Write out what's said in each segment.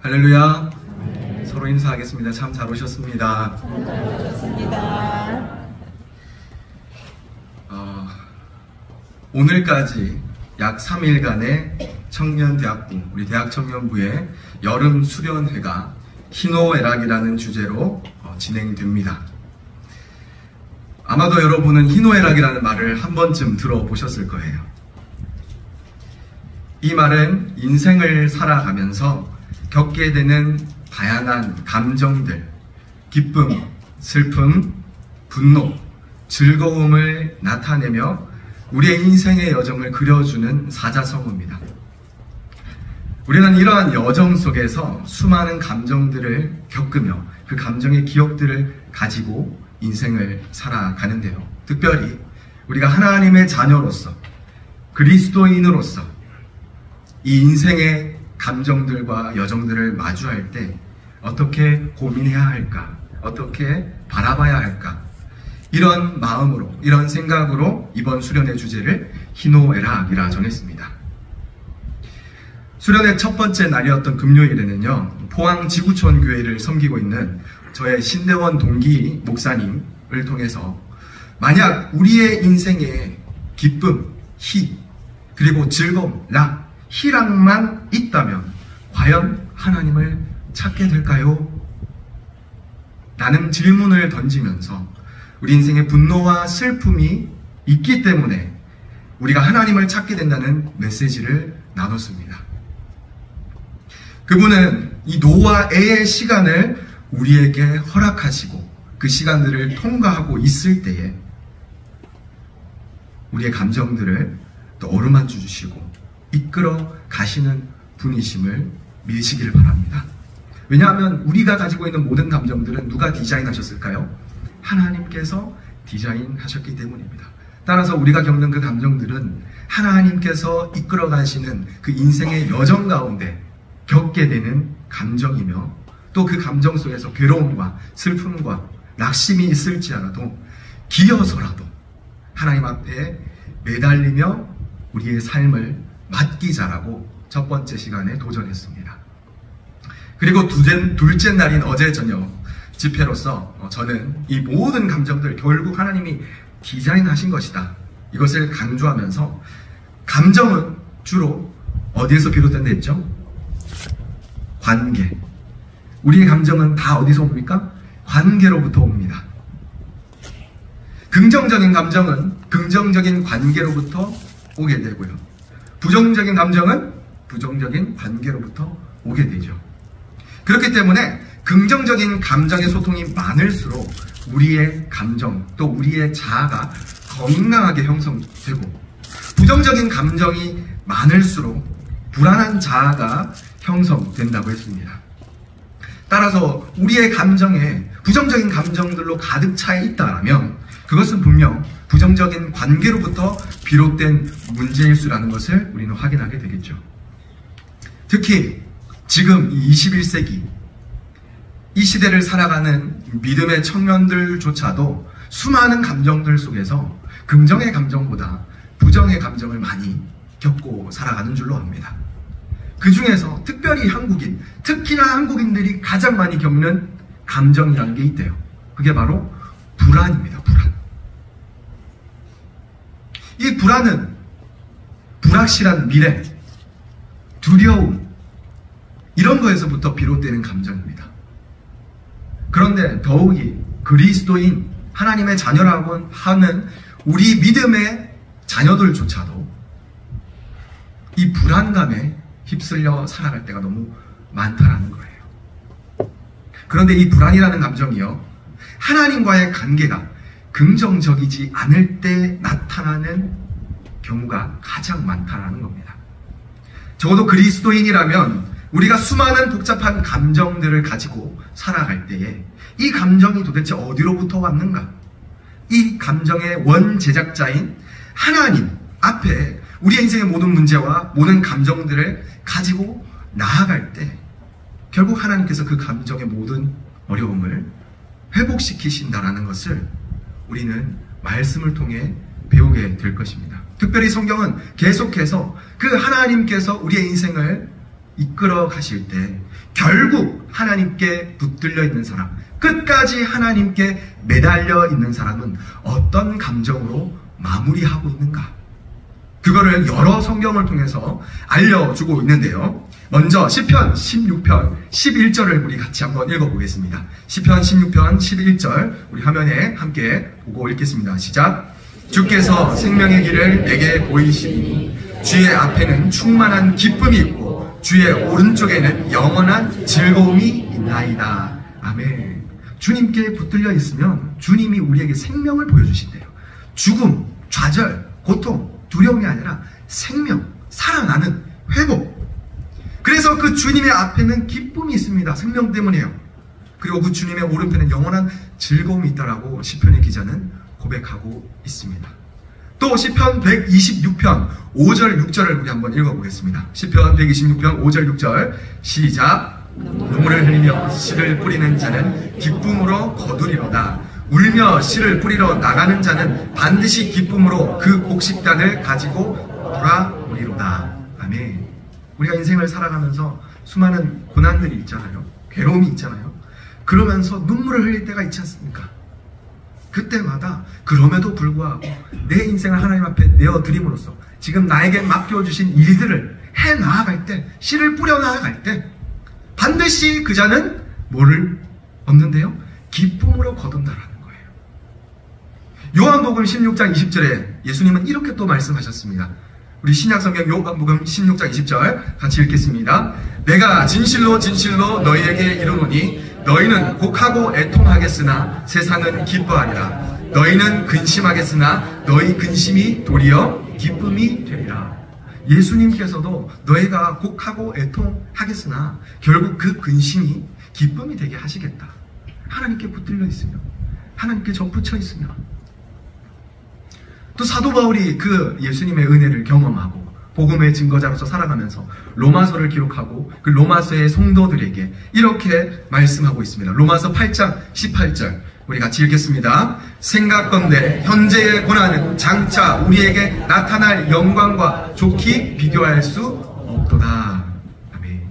할렐루야. 서로 인사하겠습니다. 참 잘 오셨습니다. 잘 오셨습니다. 오늘까지 약 3일간의 청년대학부, 우리 대학청년부의 여름 수련회가 희노애락이라는 주제로 진행됩니다. 아마도 여러분은 희노애락이라는 말을 한 번쯤 들어보셨을 거예요. 이 말은 인생을 살아가면서 겪게 되는 다양한 감정들, 기쁨, 슬픔, 분노, 즐거움을 나타내며 우리의 인생의 여정을 그려주는 사자성어입니다. 우리는 이러한 여정 속에서 수많은 감정들을 겪으며 그 감정의 기억들을 가지고 인생을 살아가는데요. 특별히 우리가 하나님의 자녀로서, 그리스도인으로서 이 인생의 감정들과 여정들을 마주할 때 어떻게 고민해야 할까? 어떻게 바라봐야 할까? 이런 마음으로, 이런 생각으로 이번 수련의 주제를 희노애락이라 정했습니다. 수련의 첫 번째 날이었던 금요일에는요, 포항 지구촌 교회를 섬기고 있는 저의 신대원 동기 목사님을 통해서 만약 우리의 인생에 기쁨, 희, 그리고 즐거움, 락, 희락만 있다면 과연 하나님을 찾게 될까요? 라는 질문을 던지면서 우리 인생에 분노와 슬픔이 있기 때문에 우리가 하나님을 찾게 된다는 메시지를 나눴습니다. 그분은 이 노와 애의 시간을 우리에게 허락하시고 그 시간들을 통과하고 있을 때에 우리의 감정들을 또 어루만져 주시고 이끌어 가시는 분이심을 믿으시기를 바랍니다. 왜냐하면 우리가 가지고 있는 모든 감정들은 누가 디자인하셨을까요? 하나님께서 디자인하셨기 때문입니다. 따라서 우리가 겪는 그 감정들은 하나님께서 이끌어 가시는 그 인생의 여정 가운데 겪게 되는 감정이며 또 그 감정 속에서 괴로움과 슬픔과 낙심이 있을지라도 기어서라도 하나님 앞에 매달리며 우리의 삶을 맡기자라고 첫 번째 시간에 도전했습니다. 그리고 둘째 날인 어제 저녁 집회로서 저는 이 모든 감정들 결국 하나님이 디자인하신 것이다. 이것을 강조하면서 감정은 주로 어디에서 비롯된다 했죠? 관계. 우리의 감정은 다 어디서 옵니까? 관계로부터 옵니다. 긍정적인 감정은 긍정적인 관계로부터 오게 되고요. 부정적인 감정은 부정적인 관계로부터 오게 되죠. 그렇기 때문에 긍정적인 감정의 소통이 많을수록 우리의 감정 또 우리의 자아가 건강하게 형성되고 부정적인 감정이 많을수록 불안한 자아가 형성된다고 했습니다. 따라서 우리의 감정에 부정적인 감정들로 가득 차 있다면 그것은 분명 부정적인 관계로부터 비롯된 문제일 수라는 것을 우리는 확인하게 되겠죠. 특히 지금 21세기 이 시대를 살아가는 믿음의 청년들조차도 수많은 감정들 속에서 긍정의 감정보다 부정의 감정을 많이 겪고 살아가는 줄로 압니다. 그 중에서 특별히 특히나 한국인들이 가장 많이 겪는 감정이라는 게 있대요. 그게 바로 불안입니다. 불안. 이 불안은 불확실한 미래, 두려움 이런 거에서부터 비롯되는 감정입니다. 그런데 더욱이 그리스도인 하나님의 자녀라고 하는 우리 믿음의 자녀들조차도 이 불안감에 휩쓸려 살아갈 때가 너무 많다라는 거예요. 그런데 이 불안이라는 감정이요, 하나님과의 관계가 긍정적이지 않을 때 나타나는 경우가 가장 많다라는 겁니다. 적어도 그리스도인이라면 우리가 수많은 복잡한 감정들을 가지고 살아갈 때에 이 감정이 도대체 어디로부터 왔는가? 이 감정의 원 제작자인 하나님 앞에 우리의 인생의 모든 문제와 모든 감정들을 가지고 나아갈 때 결국 하나님께서 그 감정의 모든 어려움을 회복시키신다라는 것을 우리는 말씀을 통해 배우게 될 것입니다. 특별히 성경은 계속해서 그 하나님께서 우리의 인생을 이끌어 가실 때 결국 하나님께 붙들려 있는 사람, 끝까지 하나님께 매달려 있는 사람은 어떤 감정으로 마무리하고 있는가? 그거를 여러 성경을 통해서 알려주고 있는데요. 먼저 시편 16편 11절을 우리 같이 한번 읽어보겠습니다. 시편 16편 11절 우리 화면에 함께 보고 읽겠습니다. 시작. 주께서 생명의 길을 내게 보이시니 주의 앞에는 충만한 기쁨이 있고 주의 오른쪽에는 영원한 즐거움이 있나이다. 아멘. 주님께 붙들려 있으면 주님이 우리에게 생명을 보여주신대요. 죽음, 좌절, 고통, 두려움이 아니라 생명, 살아나는 회복. 그래서 그 주님의 앞에는 기쁨이 있습니다. 생명 때문이에요. 그리고 그 주님의 오른편에는 영원한 즐거움이 있다라고 시편의 기자는 고백하고 있습니다. 또 시편 126편 5절 6절을 우리 한번 읽어보겠습니다. 시편 126편 5절 6절 시작. 눈물을 흘리며 씨를 뿌리는 자는 기쁨으로 거두리로다. 울며 씨를 뿌리러 나가는 자는 반드시 기쁨으로 그 곡식단을 가지고 돌아오리로다. 아멘. 우리가 인생을 살아가면서 수많은 고난들이 있잖아요. 괴로움이 있잖아요. 그러면서 눈물을 흘릴 때가 있지 않습니까? 그때마다 그럼에도 불구하고 내 인생을 하나님 앞에 내어드림으로써 지금 나에게 맡겨주신 일들을 해 나아갈 때, 씨를 뿌려 나아갈 때 반드시 그 자는 뭐를 얻는데요? 기쁨으로 거둔다라는 거예요. 요한복음 16장 20절에 예수님은 이렇게 또 말씀하셨습니다. 우리 신약성경 요한복음 16장 20절 같이 읽겠습니다. 내가 진실로 진실로 너희에게 이르노니 너희는 곡하고 애통하겠으나 세상은 기뻐하리라. 너희는 근심하겠으나 너희 근심이 도리어 기쁨이 되리라. 예수님께서도 너희가 곡하고 애통하겠으나 결국 그 근심이 기쁨이 되게 하시겠다. 하나님께 붙들려 있으며 하나님께 접붙여 있으며. 또 사도 바울이 그 예수님의 은혜를 경험하고 복음의 증거자로서 살아가면서 로마서를 기록하고 그 로마서의 성도들에게 이렇게 말씀하고 있습니다. 로마서 8장 18절 우리 같이 읽겠습니다. 생각건대 현재의 고난은 장차 우리에게 나타날 영광과 좋게 비교할 수 없도다. 아멘.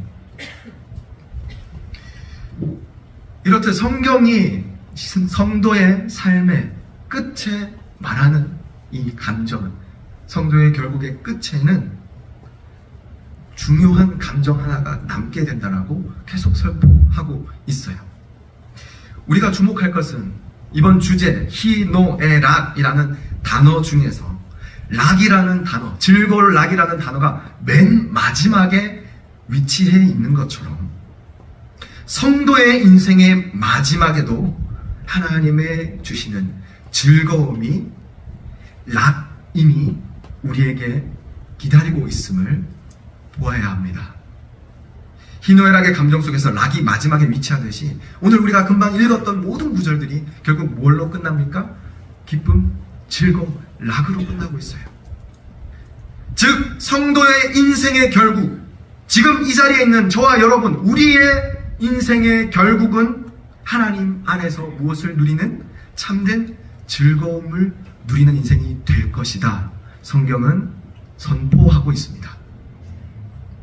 이렇듯 성경이 성도의 삶의 끝에 말하는 이 감정은, 성도의 결국의 끝에는 중요한 감정 하나가 남게 된다라고 계속 설포하고 있어요. 우리가 주목할 것은 이번 주제 희노애락이라는 단어 중에서 락이라는 단어, 즐거울 락이라는 단어가 맨 마지막에 위치해 있는 것처럼 성도의 인생의 마지막에도 하나님의 주시는 즐거움이 락임이 우리에게 기다리고 있음을 보아야 합니다. 희노애락의 감정 속에서 락이 마지막에 위치하듯이 오늘 우리가 금방 읽었던 모든 구절들이 결국 뭘로 끝납니까? 기쁨, 즐거움, 락으로 끝나고 있어요. 즉 성도의 인생의 결국, 지금 이 자리에 있는 저와 여러분, 우리의 인생의 결국은 하나님 안에서 무엇을 누리는 참된 즐거움을 누리는 인생이 될 것이다. 성경은 선포하고 있습니다.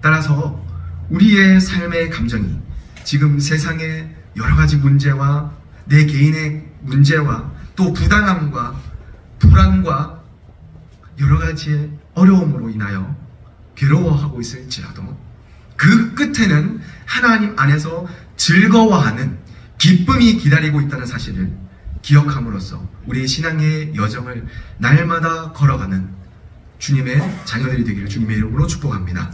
따라서 우리의 삶의 감정이 지금 세상의 여러 가지 문제와 내 개인의 문제와 또 부당함과 불안과 여러 가지의 어려움으로 인하여 괴로워하고 있을지라도 그 끝에는 하나님 안에서 즐거워하는 기쁨이 기다리고 있다는 사실을 기억함으로써 우리의 신앙의 여정을 날마다 걸어가는 주님의 자녀들이 되기를 주님의 이름으로 축복합니다.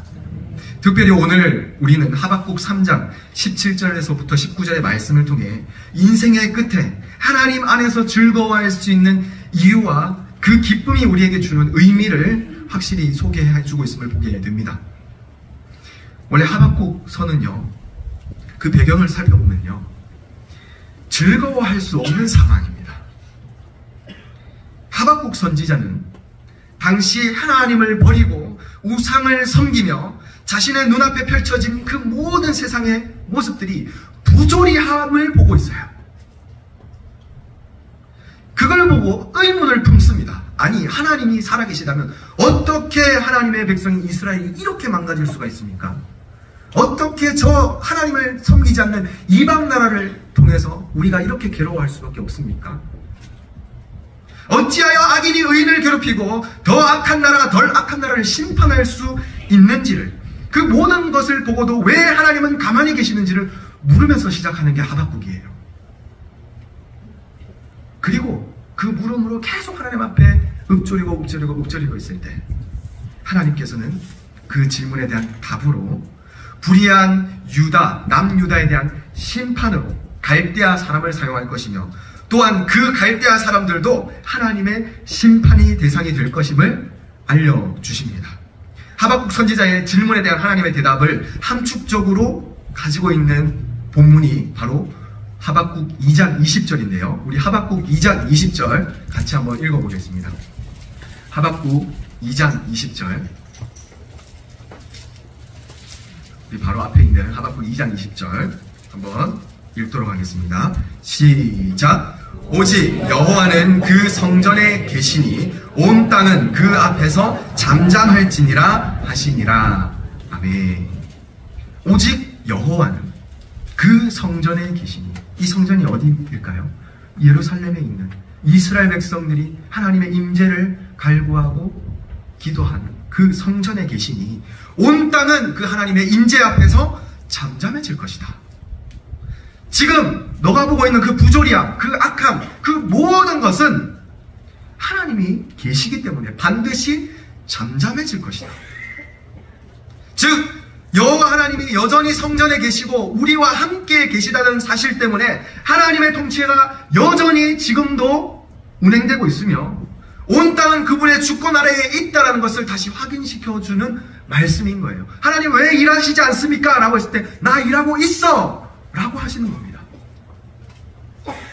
특별히 오늘 우리는 하박국 3장 17절에서부터 19절의 말씀을 통해 인생의 끝에 하나님 안에서 즐거워할 수 있는 이유와 그 기쁨이 우리에게 주는 의미를 확실히 소개해주고 있음을 보게 됩니다. 원래 하박국 서는요, 그 배경을 살펴보면요, 즐거워할 수 없는 상황입니다. 하박국 선지자는 당시 하나님을 버리고 우상을 섬기며 자신의 눈앞에 펼쳐진 그 모든 세상의 모습들이 부조리함을 보고 있어요. 그걸 보고 의문을 품습니다. 아니, 하나님이 살아계시다면 어떻게 하나님의 백성인 이스라엘이 이렇게 망가질 수가 있습니까? 어떻게 저 하나님을 섬기지 않는 이방 나라를 통해서 우리가 이렇게 괴로워할 수밖에 없습니까? 어찌하여 악인이 의인을 괴롭히고 더 악한 나라가 덜 악한 나라를 심판할 수 있는지를, 그 모든 것을 보고도 왜 하나님은 가만히 계시는지를 물으면서 시작하는 게 하박국이에요. 그리고 그 물음으로 계속 하나님 앞에 읊조리고 있을 때 하나님께서는 그 질문에 대한 답으로 불의한 유다, 남유다에 대한 심판으로 갈대아 사람을 사용할 것이며, 또한 그 갈대아 사람들도 하나님의 심판이 대상이 될 것임을 알려주십니다. 하박국 선지자의 질문에 대한 하나님의 대답을 함축적으로 가지고 있는 본문이 바로 하박국 2장 20절인데요. 우리 하박국 2장 20절 같이 한번 읽어보겠습니다. 하박국 2장 20절, 우리 바로 앞에 있는 하박국 2장 20절 한번 읽도록 하겠습니다. 시작. 오직 여호와는 그 성전에 계시니 온 땅은 그 앞에서 잠잠할지니라 하시니라. 아멘. 오직 여호와는 그 성전에 계시니, 이 성전이 어디일까요? 예루살렘에 있는 이스라엘 백성들이 하나님의 임재를 갈구하고 기도하는 그 성전에 계시니 온 땅은 그 하나님의 임재 앞에서 잠잠해질 것이다. 지금 너가 보고 있는 그 부조리함, 그 악함, 그 모든 것은 하나님이 계시기 때문에 반드시 잠잠해질 것이다. 즉 여호와 하나님이 여전히 성전에 계시고 우리와 함께 계시다는 사실 때문에 하나님의 통치가 여전히 지금도 운행되고 있으며 온 땅은 그분의 주권 아래에 있다는 것을 다시 확인시켜주는 말씀인 거예요. 하나님 왜 일하시지 않습니까? 라고 했을 때 나 일하고 있어! 라고 하시는 겁니다.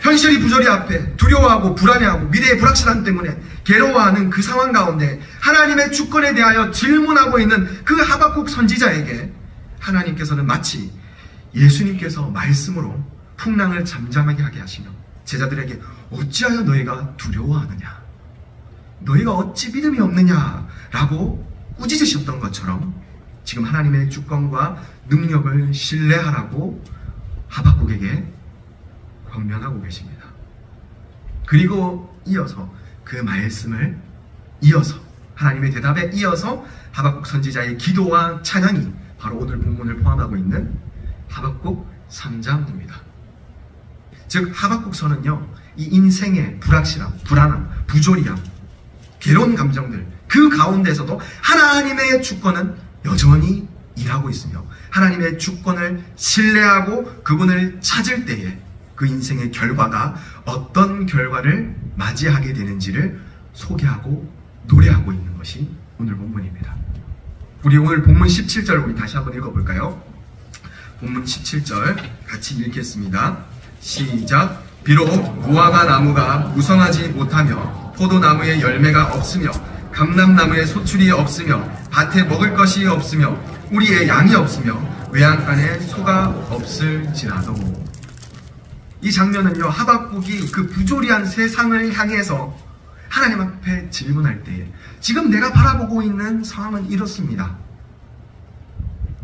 현실이 부조리 앞에 두려워하고 불안해하고 미래의 불확실함 때문에 괴로워하는 그 상황 가운데 하나님의 주권에 대하여 질문하고 있는 그 하박국 선지자에게 하나님께서는 마치 예수님께서 말씀으로 풍랑을 잠잠하게 하게 하시며 제자들에게 어찌하여 너희가 두려워하느냐, 너희가 어찌 믿음이 없느냐 라고 꾸짖으셨던 것처럼 지금 하나님의 주권과 능력을 신뢰하라고 하박국에게 권면하고 계십니다. 그리고 이어서 그 말씀을 이어서 하나님의 대답에 이어서 하박국 선지자의 기도와 찬양이 바로 오늘 본문을 포함하고 있는 하박국 3장입니다. 즉 하박국서는요, 이 인생의 불확실함, 불안함, 부조리함, 괴로운 감정들 그 가운데서도 하나님의 주권은 여전히 일하고 있으며 하나님의 주권을 신뢰하고 그분을 찾을 때에 그 인생의 결과가 어떤 결과를 맞이하게 되는지를 소개하고 노래하고 있는 것이 오늘 본문입니다. 우리 오늘 본문 17절 우리 다시 한번 읽어볼까요? 본문 17절 같이 읽겠습니다. 시작. 비록 무화과 나무가 무성하지 못하며 포도나무에 열매가 없으며 감람나무에 소출이 없으며 밭에 먹을 것이 없으며 우리의 양이 없으며 외양간에 소가 없을지라도. 이 장면은요, 하박국이 그 부조리한 세상을 향해서 하나님 앞에 질문할 때에 지금 내가 바라보고 있는 상황은 이렇습니다.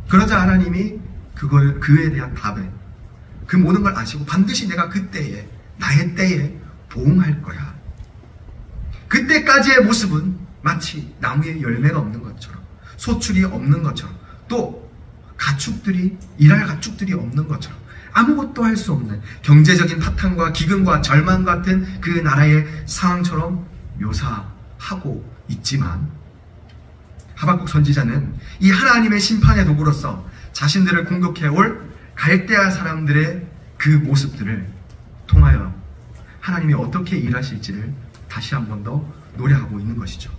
그러자 하나님이 그에 대한 답에 그 모든 걸 아시고 반드시 내가 그때에 나의 때에 보응할 거야. 그때까지의 모습은 마치 나무에 열매가 없는 것처럼 소출이 없는 것처럼 또 가축들이 일할 가축들이 없는 것처럼 아무것도 할 수 없는 경제적인 파탄과 기근과 절망 같은 그 나라의 상황처럼 묘사하고 있지만 하박국 선지자는 이 하나님의 심판의 도구로서 자신들을 공격해올 갈대아 사람들의 그 모습들을 통하여 하나님이 어떻게 일하실지를 다시 한 번 더 노래하고 있는 것이죠.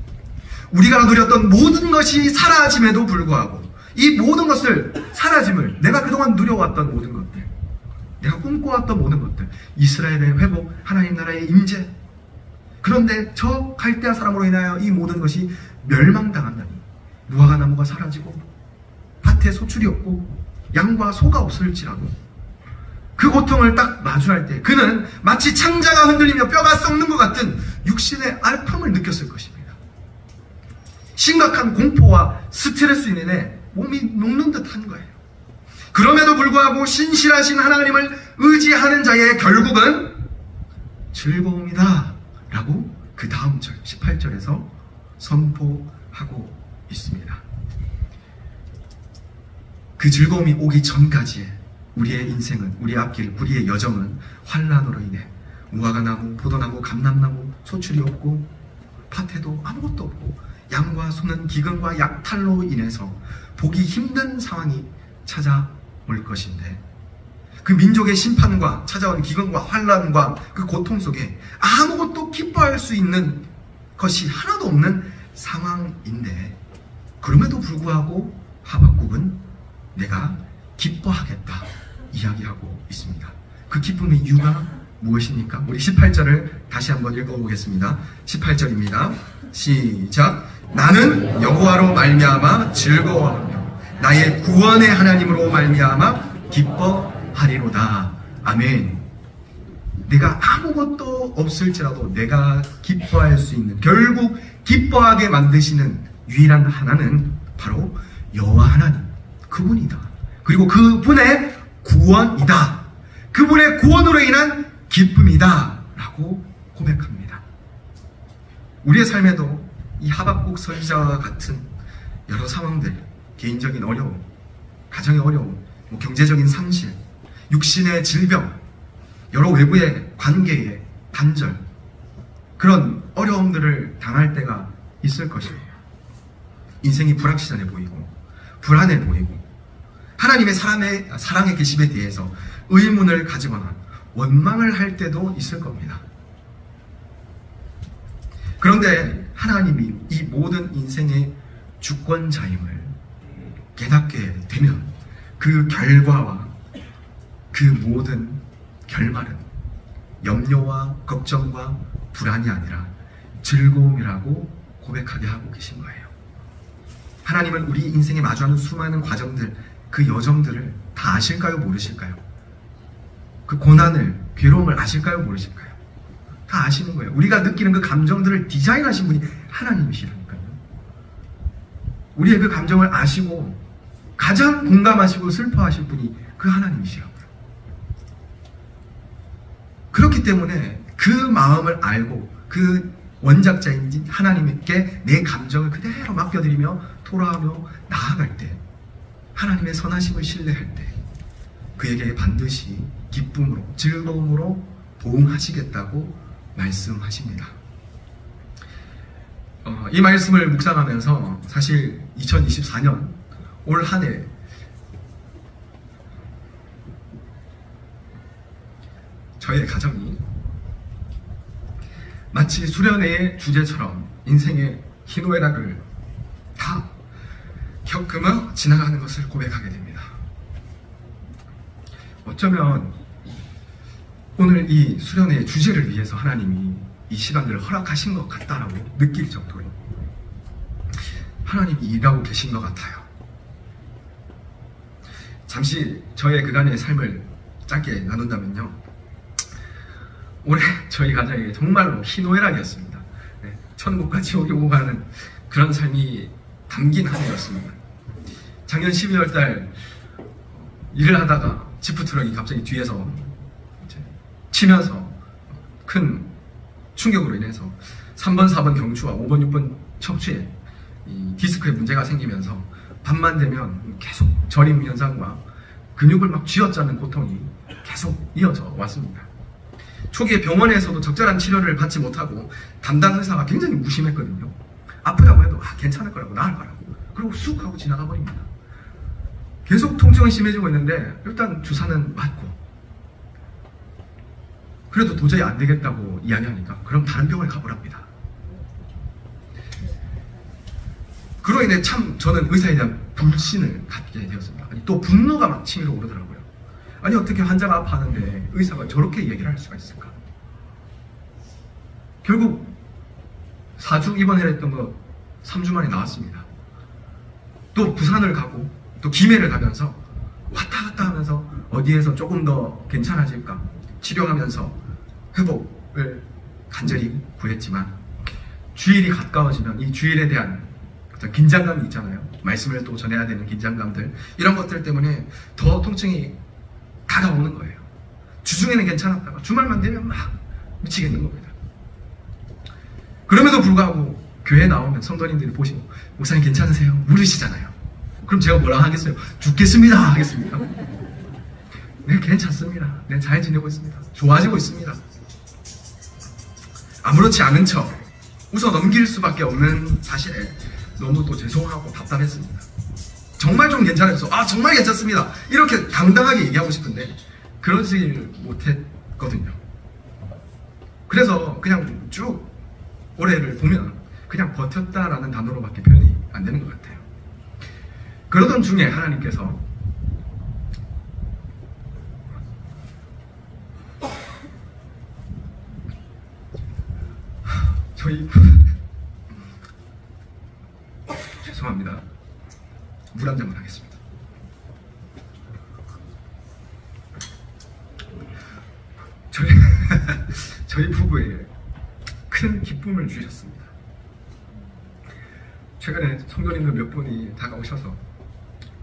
우리가 누렸던 모든 것이 사라짐에도 불구하고 이 모든 것을 사라짐을 내가 그동안 누려왔던 모든 것들, 내가 꿈꿔왔던 모든 것들, 이스라엘의 회복, 하나님 나라의 임재, 그런데 저 갈대아 사람으로 인하여 이 모든 것이 멸망당한다니 무화과 나무가 사라지고 밭에 소출이 없고 양과 소가 없을지라도 그 고통을 딱 마주할 때 그는 마치 창자가 흔들리며 뼈가 썩는 것 같은 육신의 아픔을 느꼈을 것입니다. 심각한 공포와 스트레스로 인해 몸이 녹는 듯한 거예요. 그럼에도 불구하고 신실하신 하나님을 의지하는 자의 결국은 즐거움이다 라고 그 다음 절 18절에서 선포하고 있습니다. 그 즐거움이 오기 전까지의 우리의 인생은, 우리의 앞길, 우리의 여정은 환난으로 인해 무화과나무, 포도나무, 감람나무 소출이 없고 밭에도 아무것도 없고 양과 소는 기근과 약탈로 인해서 보기 힘든 상황이 찾아올 것인데, 그 민족의 심판과 찾아온 기근과 환난과 그 고통 속에 아무것도 기뻐할 수 있는 것이 하나도 없는 상황인데, 그럼에도 불구하고 하박국은 내가 기뻐하겠다 이야기하고 있습니다. 그 기쁨의 이유가 무엇입니까? 우리 18절을 다시 한번 읽어보겠습니다. 18절입니다. 시작. 나는 여호와로 말미암아 즐거워하며 나의 구원의 하나님으로 말미암아 기뻐하리로다. 아멘. 내가 아무것도 없을지라도 내가 기뻐할 수 있는, 결국 기뻐하게 만드시는 유일한 하나는 바로 여호와 하나님, 그분이다. 그리고 그분의 구원이다. 그분의 구원으로 인한 기쁨이다 라고 고백합니다. 우리의 삶에도 이 하박국 선지자와 같은 여러 상황들, 개인적인 어려움, 가정의 어려움, 경제적인 상실, 육신의 질병, 여러 외부의 관계의 단절, 그런 어려움들을 당할 때가 있을 것입니다. 인생이 불확실해 보이고 불안해 보이고 하나님의 사랑의 계심에 대해서 의문을 가지거나 원망을 할 때도 있을 겁니다. 그런데 하나님이 이 모든 인생의 주권자임을 깨닫게 되면 그 결과와 그 모든 결말은 염려와 걱정과 불안이 아니라 즐거움이라고 고백하게 하고 계신 거예요. 하나님은 우리 인생에 마주하는 수많은 과정들, 그 여정들을 다 아실까요? 모르실까요? 그 고난을, 괴로움을 아실까요? 모르실까요? 다 아시는 거예요. 우리가 느끼는 그 감정들을 디자인하신 분이 하나님이시라니까요. 우리의 그 감정을 아시고 가장 공감하시고 슬퍼하실 분이 그 하나님이시라고요. 그렇기 때문에 그 마음을 알고 그 원작자인 하나님께 내 감정을 그대로 맡겨드리며 토로하며 나아갈 때, 하나님의 선하심을 신뢰할 때 그에게 반드시 기쁨으로, 즐거움으로 보응하시겠다고 말씀하십니다. 이 말씀을 묵상하면서 사실 2024년 올 한 해 저의 가정이 마치 수련회의 주제처럼 인생의 희노애락을 다 겪으며 지나가는 것을 고백하게 됩니다. 어쩌면 오늘 이 수련회의 주제를 위해서 하나님이 이 시간들을 허락하신 것 같다라고 느낄 정도로 하나님이 일하고 계신 것 같아요. 잠시 저의 그간의 삶을 짧게 나눈다면요, 올해 저희 가정에 정말로 희노애락이었습니다. 천국과 지옥이 오고 가는 그런 삶이 담긴 한 해였습니다. 작년 12월 달 일을 하다가 지프트럭이 갑자기 뒤에서 치면서 큰 충격으로 인해서 3번, 4번 경추와 5번, 6번 척추에 이 디스크에 문제가 생기면서 밤만 되면 계속 저림 현상과 근육을 막 쥐어짜는 고통이 계속 이어져 왔습니다. 초기에 병원에서도 적절한 치료를 받지 못하고 담당 의사가 굉장히 무심했거든요. 아프다고 해도 괜찮을 거라고, 나을 거라고, 그리고 쑥 하고 지나가 버립니다. 계속 통증은 심해지고 있는데 일단 주사는 맞고, 그래도 도저히 안 되겠다고 이야기하니까 그럼 다른 병원에 가보랍니다. 그로 인해 참 저는 의사에 대한 불신을 갖게 되었습니다. 아니, 또 분노가 막 치밀어 오르더라고요. 아니, 어떻게 환자가 아파하는데 의사가 저렇게 얘기를 할 수가 있을까? 결국 4주 입원해야 했던 거 3주 만에 나왔습니다. 또 부산을 가고 또 김해를 가면서 왔다 갔다 하면서 어디에서 조금 더 괜찮아질까 치료하면서 회복을 간절히 구했지만 주일이 가까워지면 이 주일에 대한 어떤 긴장감이 있잖아요. 말씀을 또 전해야 되는 긴장감들, 이런 것들 때문에 더 통증이 다가오는 거예요. 주중에는 괜찮았다가 주말만 되면 막 미치겠는 겁니다. 그럼에도 불구하고 교회 나오면 성도님들이 보시고 목사님 괜찮으세요? 물으시잖아요. 그럼 제가 뭐라 하겠어요? 죽겠습니다 하겠습니다. 네, 괜찮습니다. 네, 잘 지내고 있습니다. 좋아지고 있습니다. 아무렇지 않은 척 웃어 넘길 수밖에 없는 사실에 너무 또 죄송하고 답답했습니다. 정말 좀 괜찮았어. 아, 정말 괜찮습니다. 이렇게 당당하게 얘기하고 싶은데 그러지를 못했거든요. 그래서 그냥 쭉 올해를 보면 그냥 버텼다라는 단어로밖에 표현이 안 되는 것 같아요. 그러던 중에 하나님께서 저희 죄송합니다. 물 한 잔만 하겠습니다. 저희 부부에 큰 기쁨을 주셨습니다. 최근에 성도님들 몇 분이 다가오셔서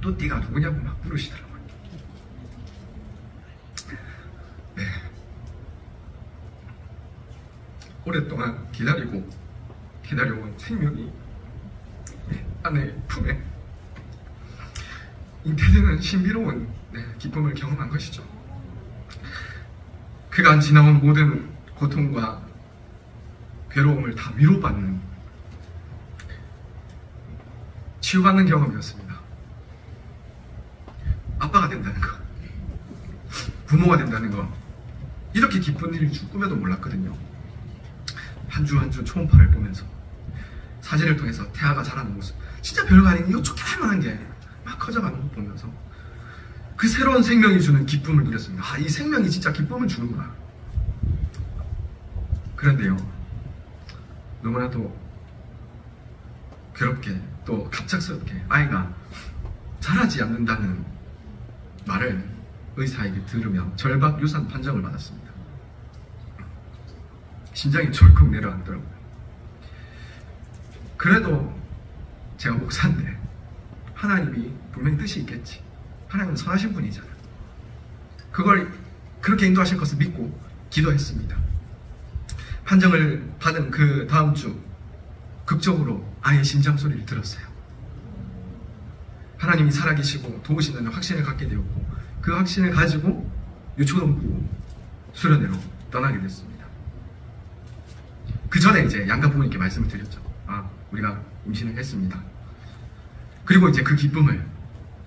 또 네가 누구냐고 막 물으시더라고요. 네. 오랫동안 기다려온 생명이 아내의 품에 잉태되는 신비로운 기쁨을 경험한 것이죠. 그간 지나온 모든 고통과 괴로움을 다 위로받는, 치유받는 경험이었습니다. 아빠가 된다는 거, 부모가 된다는 거, 이렇게 기쁜 일일 줄 꿈에도 몰랐거든요. 한 주 한 주 초음파를 보면서 사진을 통해서 태아가 자라는 모습, 진짜 별거 아닌 이거 좋게 할 만한 게 막 커져가는 거 보면서 그 새로운 생명이 주는 기쁨을 누렸습니다. 아, 이 생명이 진짜 기쁨을 주는구나. 그런데요, 너무나도 괴롭게 또 갑작스럽게 아이가 자라지 않는다는 말을 의사에게 들으며 절박 유산 판정을 받았습니다. 심장이 철컥 내려앉더라고요. 그래도 제가 목사인데 하나님이 분명히 뜻이 있겠지. 하나님은 선하신 분이잖아요. 그걸 그렇게 인도하실 것을 믿고 기도했습니다. 판정을 받은 그 다음 주 극적으로 아이의 심장 소리를 들었어요. 하나님이 살아계시고 도우신다는 확신을 갖게 되었고, 그 확신을 가지고 유초동부 수련회로 떠나게 됐습니다. 그 전에 이제 양가 부모님께 말씀을 드렸죠. 아, 우리가 임신을 했습니다. 그리고 이제 그 기쁨을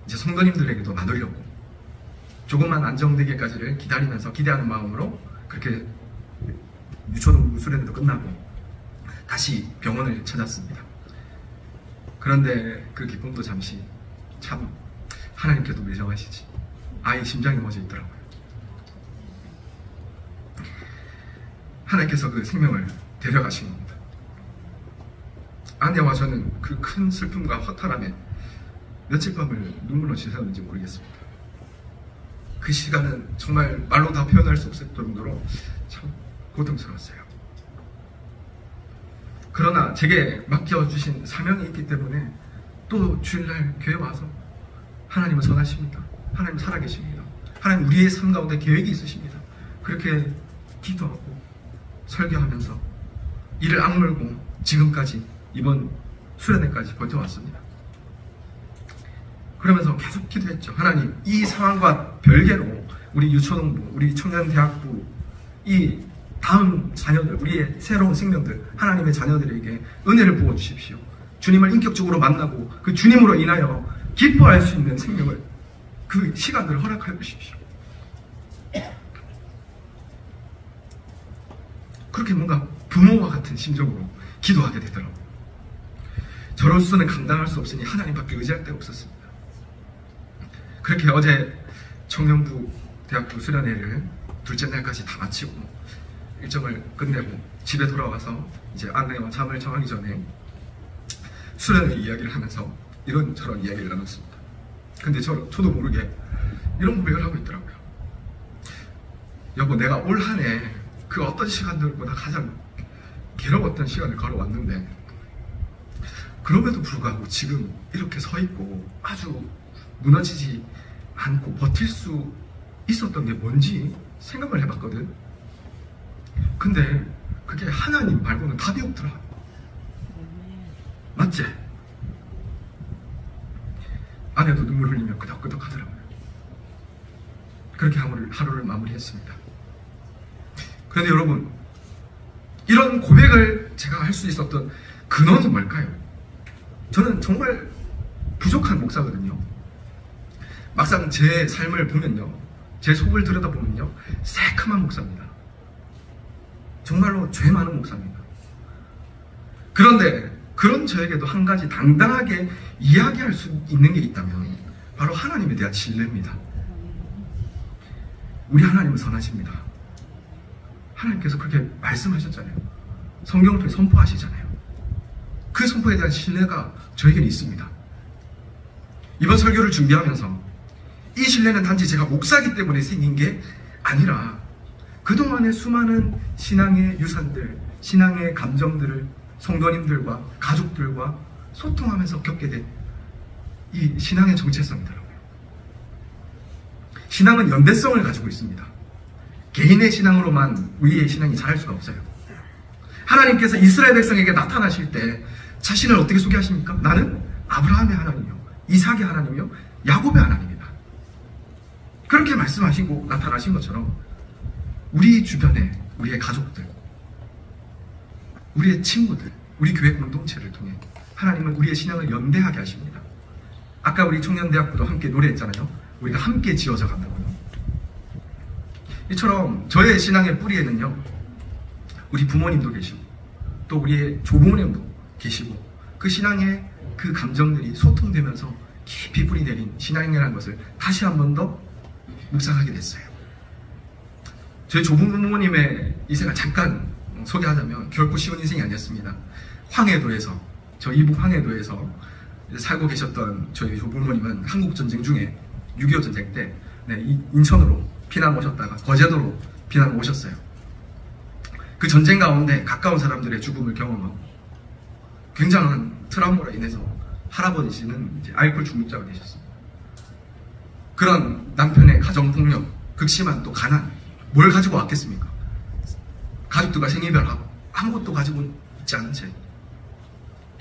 이제 성도님들에게도 나누려고 조금만 안정되기까지를 기다리면서 기대하는 마음으로 그렇게 유초동부 수련회도 끝나고 다시 병원을 찾았습니다. 그런데 그 기쁨도 잠시 참 하나님께도 매정하시지. 아이 심장이 멎어 있더라고요. 하나님께서 그 생명을 데려가신 겁니다. 아내와 저는 그 큰 슬픔과 허탈함에 며칠 밤을 눈물로 지새웠는지 모르겠습니다. 그 시간은 정말 말로 다 표현할 수 없을 정도로 참 고통스러웠어요. 그러나 제게 맡겨주신 사명이 있기 때문에 또 주일날 교회 와서 하나님은 선하십니다. 하나님 살아계십니다. 하나님 우리의 삶 가운데 계획이 있으십니다. 그렇게 기도하고 설교하면서 이를 악물고 지금까지 이번 수련회까지 버텨왔습니다. 그러면서 계속 기도했죠. 하나님, 이 상황과 별개로 우리 유초동부, 우리 청년대학부, 이 다음 자녀들, 우리의 새로운 생명들, 하나님의 자녀들에게 은혜를 부어주십시오. 주님을 인격적으로 만나고 그 주님으로 인하여 기뻐할 수 있는 생명을, 그 시간들을 허락하여 주십시오. 그렇게 뭔가 부모와 같은 심정으로 기도하게 되더라고요. 저로서는 감당할 수 없으니 하나님밖에 의지할 데가 없었습니다. 그렇게 어제 청년부 대학부 수련회를 둘째 날까지 다 마치고 일정을 끝내고 집에 돌아와서 이제 아내와 잠을 정하기 전에 수련회 이야기를 하면서 이런저런 이야기를 나눴습니다. 근데 저도 모르게 이런 고백을 하고 있더라고요. 여보, 내가 올 한 해 그 어떤 시간들보다 가장 괴로웠던 시간을 걸어왔는데 그럼에도 불구하고 지금 이렇게 서 있고 아주 무너지지 않고 버틸 수 있었던 게 뭔지 생각을 해봤거든. 근데 그게 하나님 말고는 답이 없더라. 맞지? 아내도 눈물 흘리며 끄덕끄덕 하더라고요. 그렇게 하루를 마무리했습니다. 그런데 여러분, 이런 고백을 제가 할 수 있었던 근원이 뭘까요? 저는 정말 부족한 목사거든요. 막상 제 삶을 보면요, 제 속을 들여다보면요, 새카만 목사입니다. 정말로 죄 많은 목사입니다. 그런데 그런 저에게도 한 가지 당당하게 이야기할 수 있는 게 있다면 바로 하나님에 대한 신뢰입니다. 우리 하나님은 선하십니다. 하나님께서 그렇게 말씀하셨잖아요. 성경을 통해 선포하시잖아요. 그 선포에 대한 신뢰가 저에게는 있습니다. 이번 설교를 준비하면서 이 신뢰는 단지 제가 목사이기 때문에 생긴 게 아니라 그동안의 수많은 신앙의 유산들, 신앙의 감정들을 성도님들과 가족들과 소통하면서 겪게 된 이 신앙의 정체성이더라고요. 신앙은 연대성을 가지고 있습니다. 개인의 신앙으로만 우리의 신앙이 자랄 수가 없어요. 하나님께서 이스라엘 백성에게 나타나실 때 자신을 어떻게 소개하십니까? 나는 아브라함의 하나님이요, 이삭의 하나님이요, 야곱의 하나님이다. 그렇게 말씀하시고 나타나신 것처럼 우리 주변에 우리의 가족들, 우리의 친구들, 우리 교회 공동체를 통해 하나님은 우리의 신앙을 연대하게 하십니다. 아까 우리 청년대학부도 함께 노래했잖아요. 우리가 함께 지어져 간다고요. 이처럼 저의 신앙의 뿌리에는요, 우리 부모님도 계시고 또 우리의 조부모님도 계시고 그 신앙의 그 감정들이 소통되면서 깊이 뿌리 내린 신앙이라는 것을 다시 한 번 더 묵상하게 됐어요. 저희 조부모님의 인생을 잠깐 소개하자면 결코 쉬운 인생이 아니었습니다. 황해도에서, 저 이북 황해도에서 살고 계셨던 저희 조부모님은 한국전쟁 중에 6.25 전쟁 때 인천으로 피난 오셨다가 거제도로 피난 오셨어요. 그 전쟁 가운데 가까운 사람들의 죽음을 경험하고 굉장한 트라우마로 인해서 할아버지는 이제 알코올 중독자가 되셨습니다. 그런 남편의 가정폭력, 극심한 또 가난, 뭘 가지고 왔겠습니까? 가족들과 생이별하고 아무것도 가지고 있지 않은 채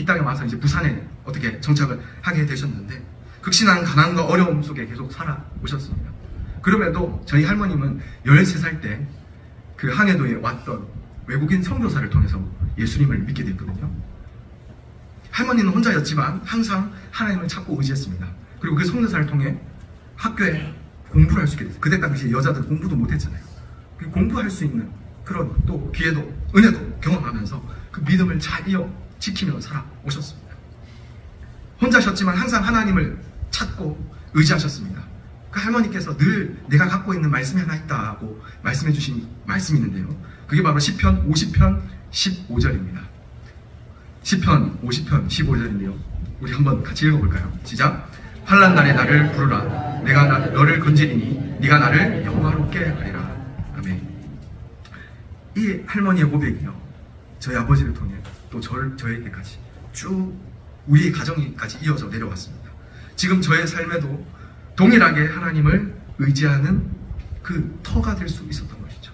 이 땅에 와서 이제 부산에 어떻게 정착을 하게 되셨는데 극심한 가난과 어려움 속에 계속 살아오셨습니다. 그럼에도 저희 할머님은 13살 때 그 항해도에 왔던 외국인 선교사를 통해서 예수님을 믿게 됐거든요. 할머니는 혼자였지만 항상 하나님을 찾고 의지했습니다. 그리고 그 선교사를 통해 학교에 공부를 할 수 있게 됐어요. 그때 당시에 여자들 공부도 못했잖아요. 공부할 수 있는 그런 또 기회도, 은혜도 경험하면서 그 믿음을 잘 지키며 살아오셨습니다. 혼자셨지만 항상 하나님을 찾고 의지하셨습니다. 그 할머니께서 늘 내가 갖고 있는 말씀이 하나 있다고 말씀해 주신 말씀이 있는데요. 그게 바로 시편 50편 15절입니다. 시편 50편 15절인데요. 우리 한번 같이 읽어볼까요? 시작! 환난 날에 나를 부르라. 내가 너를 건지리니 네가 나를 영화롭게 하리라. 아멘. 이 할머니의 고백이요, 저희 아버지를 통해 또 저에게까지 쭉 우리의 가정이까지 이어져 내려왔습니다. 지금 저의 삶에도 동일하게 하나님을 의지하는 그 터가 될 수 있었던 것이죠.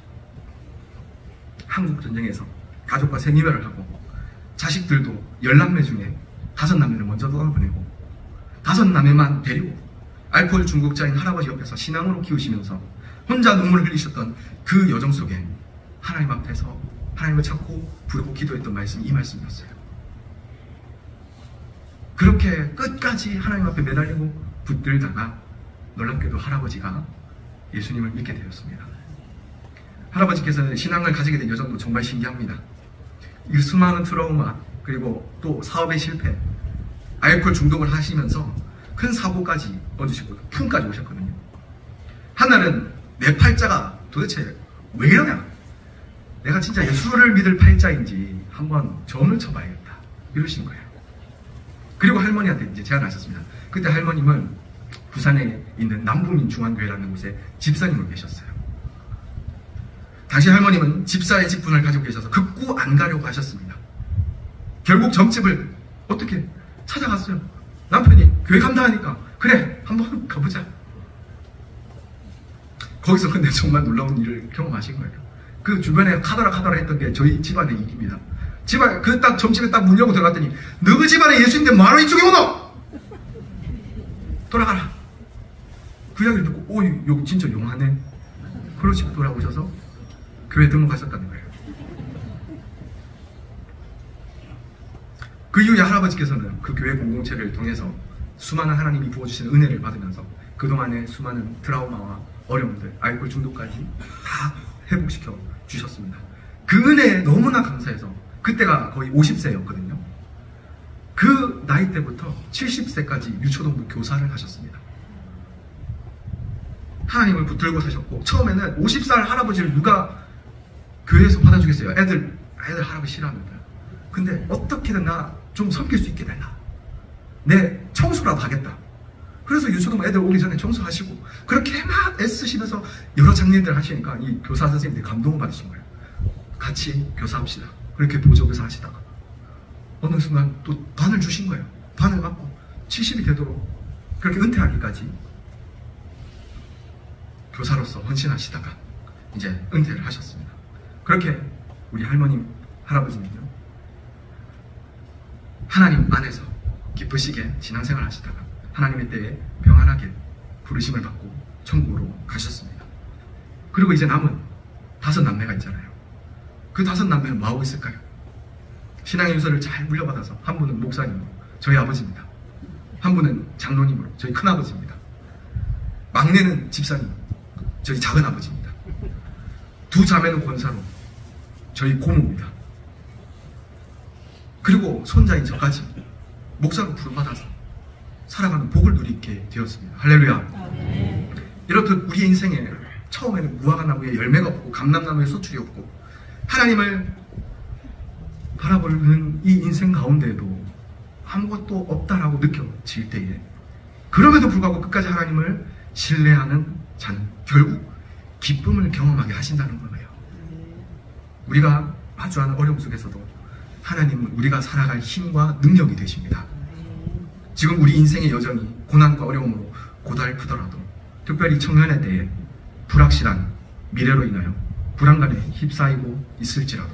한국전쟁에서 가족과 생이별을 하고 자식들도 10남매 중에 5남매를 먼저 떠나보내고 5남매만 데리고 알코올 중독자인 할아버지 옆에서 신앙으로 키우시면서 혼자 눈물을 흘리셨던 그 여정 속에 하나님 앞에서 하나님을 찾고 부르고 기도했던 말씀이 이 말씀이었어요. 그렇게 끝까지 하나님 앞에 매달리고 붙들다가 놀랍게도 할아버지가 예수님을 믿게 되었습니다. 할아버지께서는 신앙을 가지게 된 여정도 정말 신기합니다. 이 수많은 트라우마, 그리고 또 사업의 실패, 알코올 중독을 하시면서 큰 사고까지 얻으시고 풍까지 오셨거든요. 하나는 내 팔자가 도대체 왜 이러냐? 내가 진짜 예수를 믿을 팔자인지 한번 점을 쳐봐야겠다, 이러신 거예요. 그리고 할머니한테 이제 제안을 하셨습니다. 그때 할머님은 부산에 있는 남부민 중앙교회라는 곳에 집사님으로 계셨어요. 당시 할머님은 집사의 직분을 가지고 계셔서 극구 안 가려고 하셨습니다. 결국 점집을 어떻게 찾아갔어요. 남편이 교회 간다 하니까 그래 한번 가보자. 거기서 근데 정말 놀라운 일을 경험하신 거예요. 그 주변에 카더라 했던 게 저희 집안의 일입니다. 집안 그 딱 점심에 딱 문 열고 들어갔더니 너그 집안에 예수인데 뭐하러 이쪽에 오노? 돌아가라. 그 이야기를 듣고 오 여기 진짜 용하네. 그러시고 돌아오셔서 교회 등록하셨다는 거예요. 그 이후에 할아버지께서는 그 교회 공동체를 통해서 수많은 하나님이 부어주시는 은혜를 받으면서 그동안의 수많은 트라우마와 어려움들, 알코올 중독까지 다 회복시켜 주셨습니다. 그 은혜에 너무나 감사해서 그때가 거의 50세였거든요. 그 나이 때부터 70세까지 유초동부 교사를 하셨습니다. 하나님을 붙들고 사셨고 처음에는 50살 할아버지를 누가 교회에서 받아주겠어요. 애들 할아버지 싫어합니다. 근데 어떻게든 나 좀 섬길 수 있게 되나. 내 청소라도 하겠다. 그래서 유초동 애들 오기 전에 청소하시고 그렇게 막 애쓰시면서 여러 장례들 하시니까 이 교사 선생님들이 감동을 받으신 거예요. 같이 교사합시다. 그렇게 보조교사 하시다가 어느 순간 또 반을 주신 거예요. 반을 받고 70이 되도록 그렇게 은퇴하기까지 교사로서 헌신하시다가 이제 은퇴를 하셨습니다. 그렇게 우리 할머님, 할아버지는요 하나님 안에서 기쁘시게 신앙생활 하시다가 하나님의 때에 평안하게 부르심을 받고 천국으로 가셨습니다. 그리고 이제 남은 5남매가 있잖아요. 그 5남매는 뭐하고 있을까요? 신앙의 유서를 잘 물려받아서 한 분은 목사님으로 저희 아버지입니다. 한 분은 장로님으로 저희 큰아버지입니다. 막내는 집사님 저희 작은아버지입니다. 2 자매는 권사로 저희 고모입니다. 그리고 손자인 저까지 목사로 부름받아서 살아가는 복을 누리게 되었습니다. 할렐루야. 이렇듯 우리 인생에 처음에는 무화과나무에 열매가 없고 감람나무에 소출이 없고 하나님을 바라보는 이 인생 가운데에도 아무것도 없다라고 느껴질 때에 그럼에도 불구하고 끝까지 하나님을 신뢰하는 자는 결국 기쁨을 경험하게 하신다는 거예요. 우리가 마주하는 어려움 속에서도 하나님은 우리가 살아갈 힘과 능력이 되십니다. 지금 우리 인생의 여정이 고난과 어려움으로 고달프더라도 특별히 청년에 대해 불확실한 미래로 인하여 불안감에 휩싸이고 있을지라도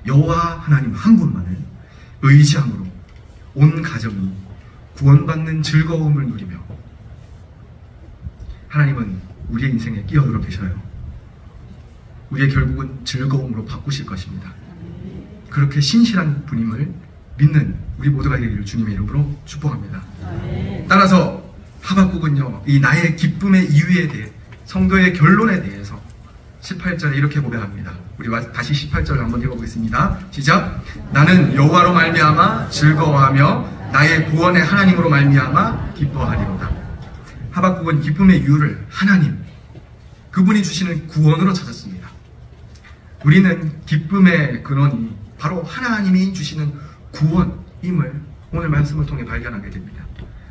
여호와 하나님 한 분만을 의지함으로 온 가정이 구원받는 즐거움을 누리며 하나님은 우리의 인생에 끼어들어 계셔요. 우리의 결국은 즐거움으로 바꾸실 것입니다. 그렇게 신실한 분임을 믿는 우리 모두가 되기를 주님의 이름으로 축복합니다. 따라서 하박국은요 이 나의 기쁨의 이유에 대해 성도의 결론에 대해서 18절에 이렇게 고백합니다. 우리 다시 18절을 한번 읽어보겠습니다. 시작. 나는 여호와로 말미암아 즐거워하며 나의 구원의 하나님으로 말미암아 기뻐하리로다. 하박국은 기쁨의 이유를 하나님, 그분이 주시는 구원으로 찾았습니다. 우리는 기쁨의 근원이 바로 하나님이 주시는 구원임을 오늘 말씀을 통해 발견하게 됩니다.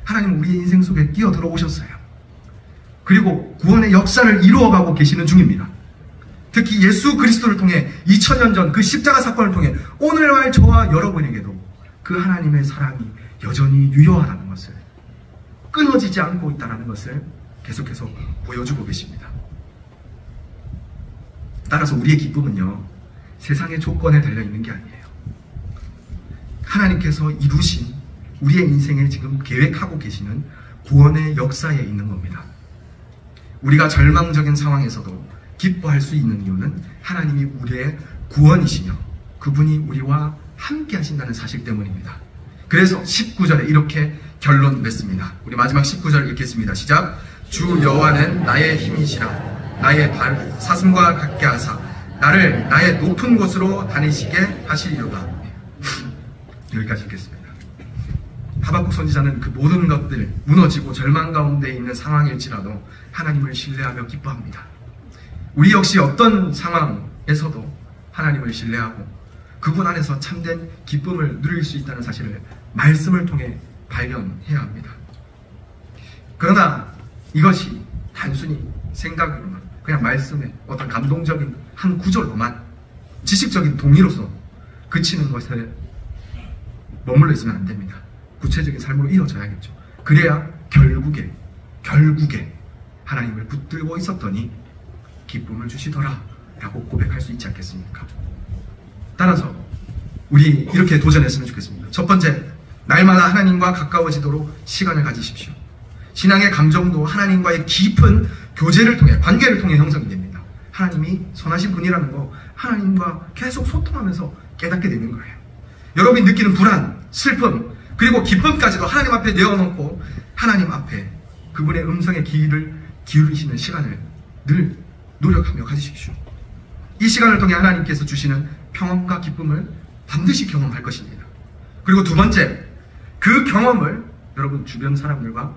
하나님은 우리의 인생 속에 끼어 들어오셨어요. 그리고 구원의 역사를 이루어가고 계시는 중입니다. 특히 예수 그리스도를 통해 2000년 전 그 십자가 사건을 통해 오늘날 저와 여러분에게도 그 하나님의 사랑이 여전히 유효하다는 것을, 끊어지지 않고 있다는 것을 계속해서 보여주고 계십니다. 따라서 우리의 기쁨은요 세상의 조건에 달려있는 게 아니에요. 하나님께서 이루신 우리의 인생에 지금 계획하고 계시는 구원의 역사에 있는 겁니다. 우리가 절망적인 상황에서도 기뻐할 수 있는 이유는 하나님이 우리의 구원이시며 그분이 우리와 함께 하신다는 사실 때문입니다. 그래서 19절에 이렇게 결론 맺습니다. 우리 마지막 19절 읽겠습니다. 시작. 주 여호와는 나의 힘이시라. 나의 발 사슴과 같게 하사 나를 나의 높은 곳으로 다니시게 하시리로다. 여기까지 읽겠습니다. 하박국 선지자는 그 모든 것들 무너지고 절망 가운데 있는 상황일지라도 하나님을 신뢰하며 기뻐합니다. 우리 역시 어떤 상황에서도 하나님을 신뢰하고 그분 안에서 참된 기쁨을 누릴 수 있다는 사실을 말씀을 통해 발견해야 합니다. 그러나 이것이 단순히 생각으로만 그냥 말씀의 어떤 감동적인 한 구절로만 지식적인 동의로서 그치는 것을 머물러 있으면 안 됩니다. 구체적인 삶으로 이어져야겠죠. 그래야 결국에 하나님을 붙들고 있었더니 기쁨을 주시더라 라고 고백할 수 있지 않겠습니까? 따라서 우리 이렇게 도전했으면 좋겠습니다. 첫 번째, 날마다 하나님과 가까워지도록 시간을 가지십시오. 신앙의 감정도 하나님과의 깊은 교제를 통해, 관계를 통해 형성이 됩니다. 하나님이 선하신 분이라는 거 하나님과 계속 소통하면서 깨닫게 되는 거예요. 여러분이 느끼는 불안, 슬픔, 그리고 기쁨까지도 하나님 앞에 내어놓고 하나님 앞에 그분의 음성에 귀를 기울이시는 시간을 늘 노력하며 가지십시오. 이 시간을 통해 하나님께서 주시는 평안과 기쁨을 반드시 경험할 것입니다. 그리고 두 번째, 그 경험을 여러분 주변 사람들과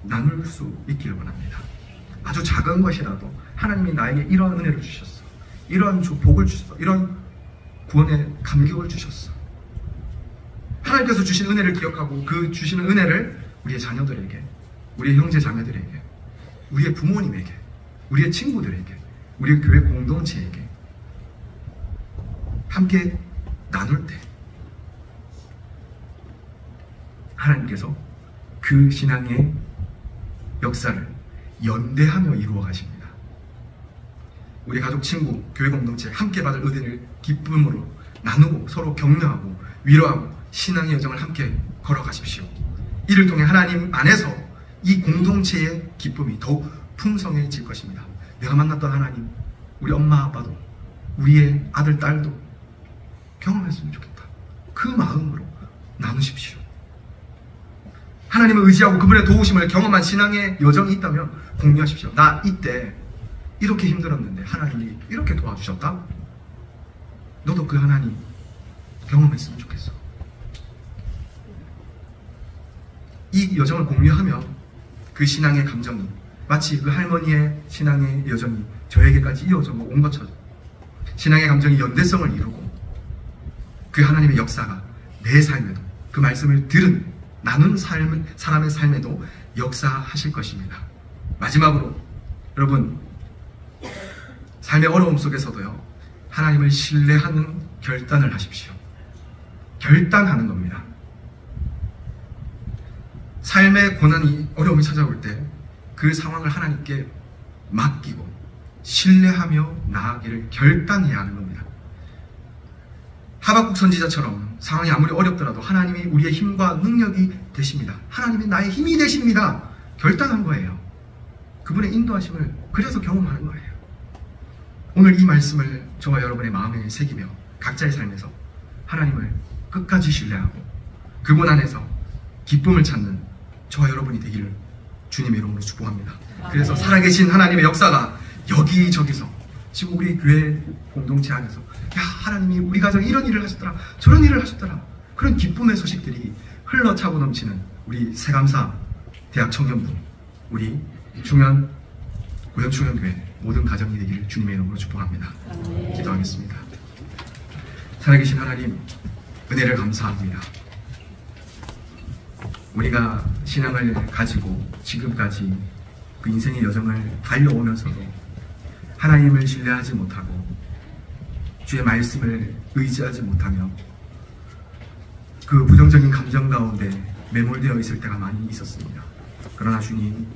나눌 수 있기를 원합니다. 아주 작은 것이라도 하나님이 나에게 이런 은혜를 주셨어, 이런 복을 주셨어, 이런 구원의 감격을 주셨어. 하나님께서 주신 은혜를 기억하고 그 주시는 은혜를 우리의 자녀들에게, 우리의 형제 자매들에게, 우리의 부모님에게, 우리의 친구들에게, 우리의 교회 공동체에게 함께 나눌 때 하나님께서 그 신앙의 역사를 연대하며 이루어 가십니다. 우리 가족, 친구, 교회 공동체 함께 받을 은혜를 기쁨으로 나누고 서로 격려하고 위로하고 신앙의 여정을 함께 걸어가십시오. 이를 통해 하나님 안에서 이 공동체의 기쁨이 더욱 풍성해질 것입니다. 내가 만났던 하나님, 우리 엄마 아빠도, 우리의 아들 딸도 경험했으면 좋겠다. 그 마음으로 나누십시오. 하나님을 의지하고 그분의 도우심을 경험한 신앙의 여정이 있다면 공유하십시오. 나 이때 이렇게 힘들었는데 하나님이 이렇게 도와주셨다. 너도 그 하나님 경험했으면 좋겠어. 이 여정을 공유하며 그 신앙의 감정이 마치 그 할머니의 신앙의 여정이 저에게까지 이어져 온 것처럼 신앙의 감정이 연대성을 이루고 그 하나님의 역사가 내 삶에도, 그 말씀을 들은 나눈 사람의 삶에도 역사하실 것입니다. 마지막으로 여러분, 삶의 어려움 속에서도요, 하나님을 신뢰하는 결단을 하십시오. 결단하는 겁니다. 삶의 고난이, 어려움이 찾아올 때 그 상황을 하나님께 맡기고 신뢰하며 나아가기를 결단해야 하는 겁니다. 하박국 선지자처럼 상황이 아무리 어렵더라도 하나님이 우리의 힘과 능력이 되십니다. 하나님이 나의 힘이 되십니다. 결단한 거예요. 그분의 인도하심을 그래서 경험하는 거예요. 오늘 이 말씀을 저와 여러분의 마음에 새기며 각자의 삶에서 하나님을 끝까지 신뢰하고 그분 안에서 기쁨을 찾는 저와 여러분이 되기를 주님의 이름으로 축복합니다. 그래서 살아계신 하나님의 역사가 여기저기서 지금 우리 교회 공동체 안에서 야, 하나님이 우리 가정에 이런 일을 하셨더라, 저런 일을 하셨더라, 그런 기쁨의 소식들이 흘러차고 넘치는 우리 새감사 대학 청년부, 우리 중현 고현충현교회 모든 가정이 되기를 주님의 이름으로 축복합니다. 기도하겠습니다. 살아계신 하나님, 은혜를 감사합니다. 우리가 신앙을 가지고 지금까지 그 인생의 여정을 달려오면서도 하나님을 신뢰하지 못하고 주의 말씀을 의지하지 못하며 그 부정적인 감정 가운데 매몰되어 있을 때가 많이 있었습니다. 그러나 주님,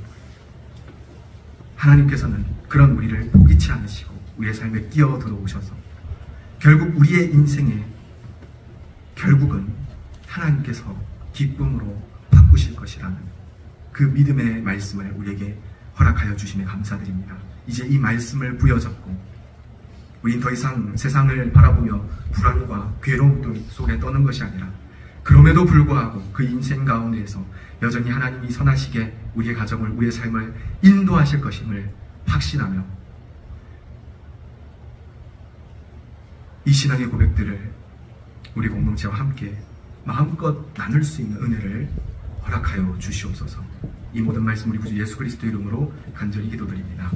하나님께서는 그런 우리를 포기치 않으시고 우리의 삶에 끼어 들어오셔서 결국 우리의 인생에 결국은 하나님께서 기쁨으로 바꾸실 것이라는 그 믿음의 말씀을 우리에게 허락하여 주심에 감사드립니다. 이제 이 말씀을 부여잡고 우린 더 이상 세상을 바라보며 불안과 괴로움 속에 떠는 것이 아니라 그럼에도 불구하고 그 인생 가운데에서 여전히 하나님이 선하시게 우리의 가정을, 우리의 삶을 인도하실 것임을 확신하며 이 신앙의 고백들을 우리 공동체와 함께 마음껏 나눌 수 있는 은혜를 허락하여 주시옵소서. 이 모든 말씀 우리 구주 예수 그리스도 이름으로 간절히 기도드립니다.